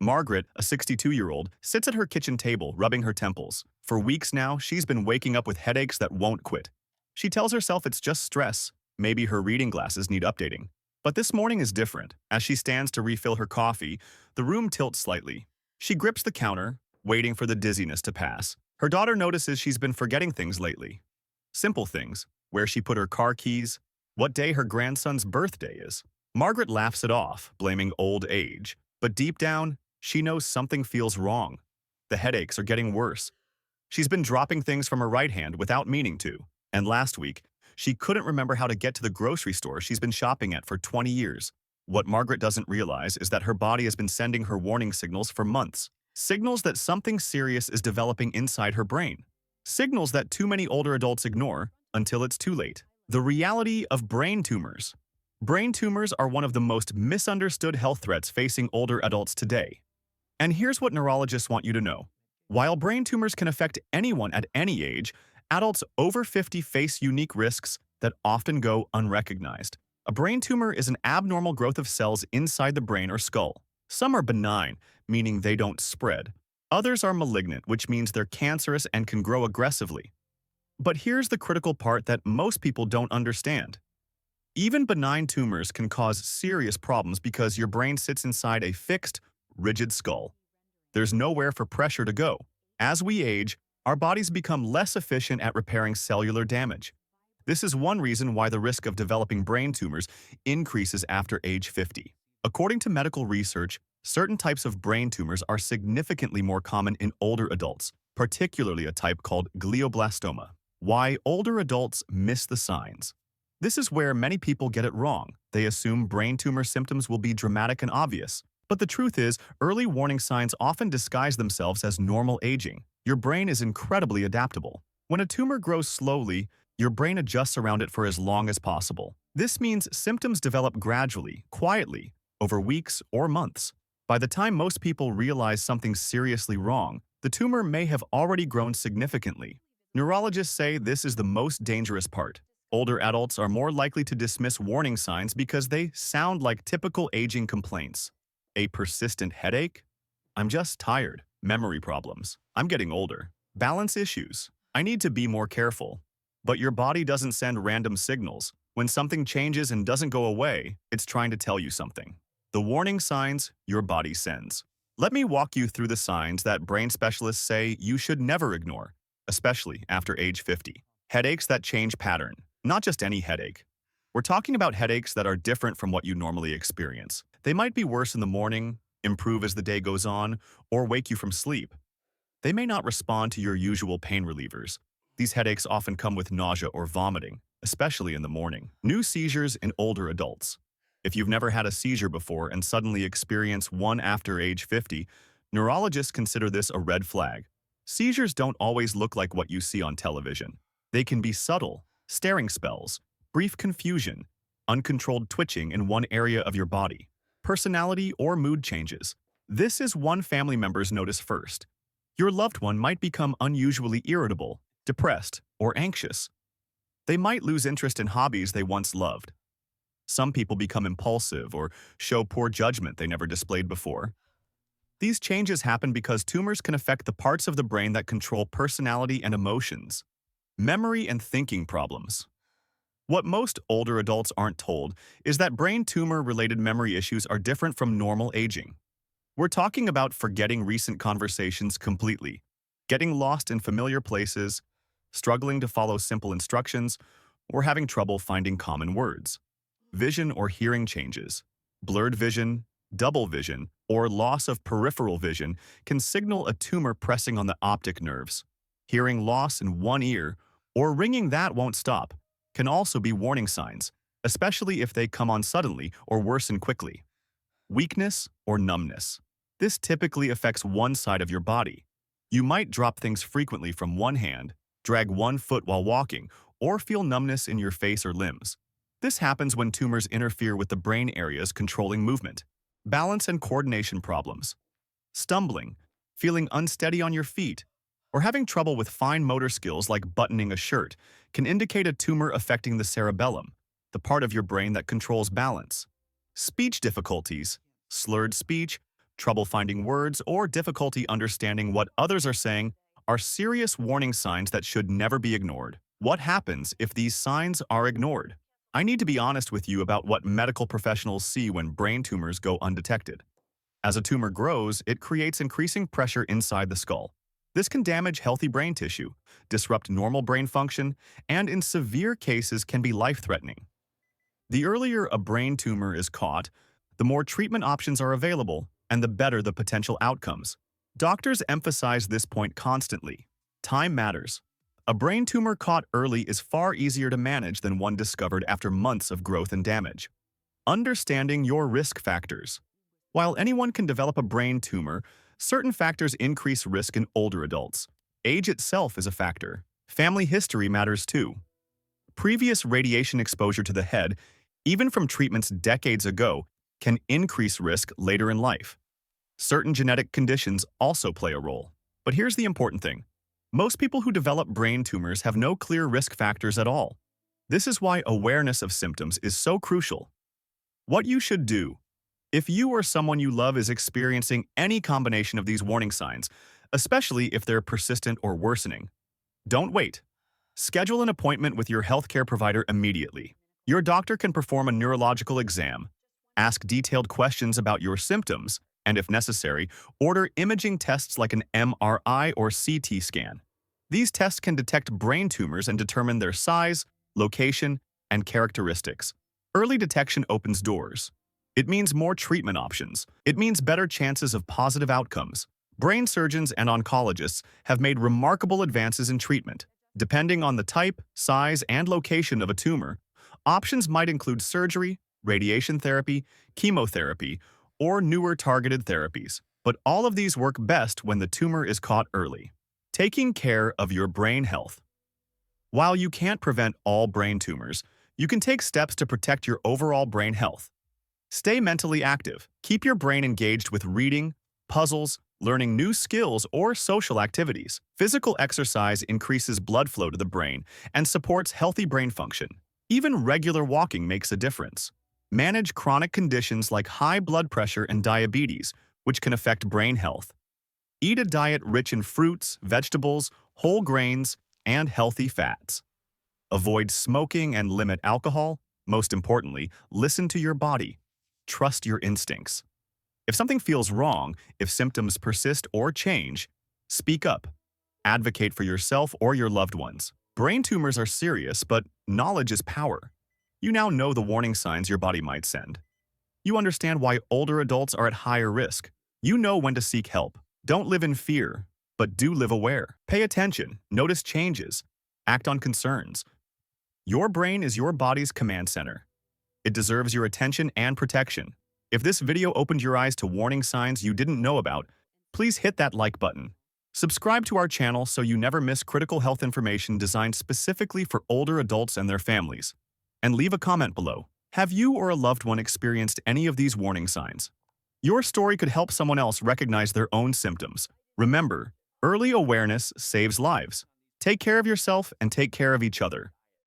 Margaret, a 62-year-old, sits at her kitchen table rubbing her temples. For weeks now, she's been waking up with headaches that won't quit. She tells herself it's just stress. Maybe her reading glasses need updating. But this morning is different. As she stands to refill her coffee, the room tilts slightly. She grips the counter, waiting for the dizziness to pass. Her daughter notices she's been forgetting things lately. Simple things, where she put her car keys, what day her grandson's birthday is. Margaret laughs it off, blaming old age. But deep down, she knows something feels wrong. The headaches are getting worse. She's been dropping things from her right hand without meaning to. And last week, she couldn't remember how to get to the grocery store she's been shopping at for 20 years. What Margaret doesn't realize is that her body has been sending her warning signals for months. Signals that something serious is developing inside her brain. Signals that too many older adults ignore until it's too late. The reality of brain tumors. Brain tumors are one of the most misunderstood health threats facing older adults today. And here's what neurologists want you to know. While brain tumors can affect anyone at any age, adults over 50 face unique risks that often go unrecognized. A brain tumor is an abnormal growth of cells inside the brain or skull. Some are benign, meaning they don't spread. Others are malignant, which means they're cancerous and can grow aggressively. But here's the critical part that most people don't understand. Even benign tumors can cause serious problems because your brain sits inside a fixed, rigid skull. There's nowhere for pressure to go. As we age, our bodies become less efficient at repairing cellular damage. This is one reason why the risk of developing brain tumors increases after age 50. According to medical research, certain types of brain tumors are significantly more common in older adults, particularly a type called glioblastoma. Why older adults miss the signs. This is where many people get it wrong. They assume brain tumor symptoms will be dramatic and obvious. But the truth is, early warning signs often disguise themselves as normal aging. Your brain is incredibly adaptable. When a tumor grows slowly, your brain adjusts around it for as long as possible. This means symptoms develop gradually, quietly, over weeks or months. By the time most people realize something's seriously wrong, the tumor may have already grown significantly. Neurologists say this is the most dangerous part. Older adults are more likely to dismiss warning signs because they sound like typical aging complaints. A persistent headache? I'm just tired. Memory problems. I'm getting older. Balance issues. I need to be more careful. But your body doesn't send random signals. When something changes and doesn't go away, it's trying to tell you something. The warning signs your body sends. Let me walk you through the signs that brain specialists say you should never ignore, especially after age 50. Headaches that change pattern. Not just any headache. We're talking about headaches that are different from what you normally experience. They might be worse in the morning, improve as the day goes on, or wake you from sleep. They may not respond to your usual pain relievers. These headaches often come with nausea or vomiting, especially in the morning. New seizures in older adults. If you've never had a seizure before and suddenly experience one after age 50, neurologists consider this a red flag. Seizures don't always look like what you see on television. They can be subtle, staring spells, brief confusion, uncontrolled twitching in one area of your body, personality or mood changes. This is one family members notice first. Your loved one might become unusually irritable, depressed, or anxious. They might lose interest in hobbies they once loved. Some people become impulsive or show poor judgment they never displayed before. These changes happen because tumors can affect the parts of the brain that control personality and emotions. Memory and thinking problems. What most older adults aren't told is that brain tumor-related memory issues are different from normal aging. We're talking about forgetting recent conversations completely, getting lost in familiar places, struggling to follow simple instructions, or having trouble finding common words. Vision or hearing changes. Blurred vision, double vision, or loss of peripheral vision can signal a tumor pressing on the optic nerves. Hearing loss in one ear or ringing that won't stop can also be warning signs, especially if they come on suddenly or worsen quickly. Weakness or numbness. This typically affects one side of your body. You might drop things frequently from one hand, drag one foot while walking, or feel numbness in your face or limbs. This happens when tumors interfere with the brain areas controlling movement. Balance and coordination problems. Stumbling, feeling unsteady on your feet, or having trouble with fine motor skills like buttoning a shirt can indicate a tumor affecting the cerebellum, the part of your brain that controls balance. Speech difficulties, slurred speech, Trouble finding words or difficulty understanding what others are saying are serious warning signs that should never be ignored. What happens if these signs are ignored? I need to be honest with you about what medical professionals see when brain tumors go undetected. As a tumor grows, it creates increasing pressure inside the skull. This can damage healthy brain tissue, disrupt normal brain function, and in severe cases can be life-threatening. The earlier a brain tumor is caught, the more treatment options are available, and the better the potential outcomes. Doctors emphasize this point constantly. Time matters. A brain tumor caught early is far easier to manage than one discovered after months of growth and damage. Understanding your risk factors. While anyone can develop a brain tumor, certain factors increase risk in older adults. Age itself is a factor. Family history matters too. Previous radiation exposure to the head, even from treatments decades ago, can increase risk later in life. Certain genetic conditions also play a role. But here's the important thing. Most people who develop brain tumors have no clear risk factors at all. This is why awareness of symptoms is so crucial. What you should do. If you or someone you love is experiencing any combination of these warning signs, especially if they're persistent or worsening, don't wait. Schedule an appointment with your healthcare provider immediately. Your doctor can perform a neurological exam, ask detailed questions about your symptoms, and if necessary, order imaging tests like an MRI or CT scan. These tests can detect brain tumors and determine their size, location, and characteristics. Early detection opens doors. It means more treatment options. It means better chances of positive outcomes. Brain surgeons and oncologists have made remarkable advances in treatment. Depending on the type, size, and location of a tumor, options might include surgery, radiation therapy, chemotherapy, or newer targeted therapies. But all of these work best when the tumor is caught early. Taking care of your brain health. While you can't prevent all brain tumors, you can take steps to protect your overall brain health. Stay mentally active. Keep your brain engaged with reading, puzzles, learning new skills, or social activities. Physical exercise increases blood flow to the brain and supports healthy brain function. Even regular walking makes a difference. Manage chronic conditions like high blood pressure and diabetes, which can affect brain health. Eat a diet rich in fruits, vegetables, whole grains, and healthy fats. Avoid smoking and limit alcohol. Most importantly, listen to your body. Trust your instincts. If something feels wrong, if symptoms persist or change, speak up. Advocate for yourself or your loved ones. Brain tumors are serious, but knowledge is power. You now know the warning signs your body might send. You understand why older adults are at higher risk. You know when to seek help. Don't live in fear, but do live aware. Pay attention, notice changes, act on concerns. Your brain is your body's command center. It deserves your attention and protection. If this video opened your eyes to warning signs you didn't know about, please hit that like button. Subscribe to our channel so you never miss critical health information designed specifically for older adults and their families. And leave a comment below. Have you or a loved one experienced any of these warning signs? Your story could help someone else recognize their own symptoms. Remember, early awareness saves lives. Take care of yourself and take care of each other.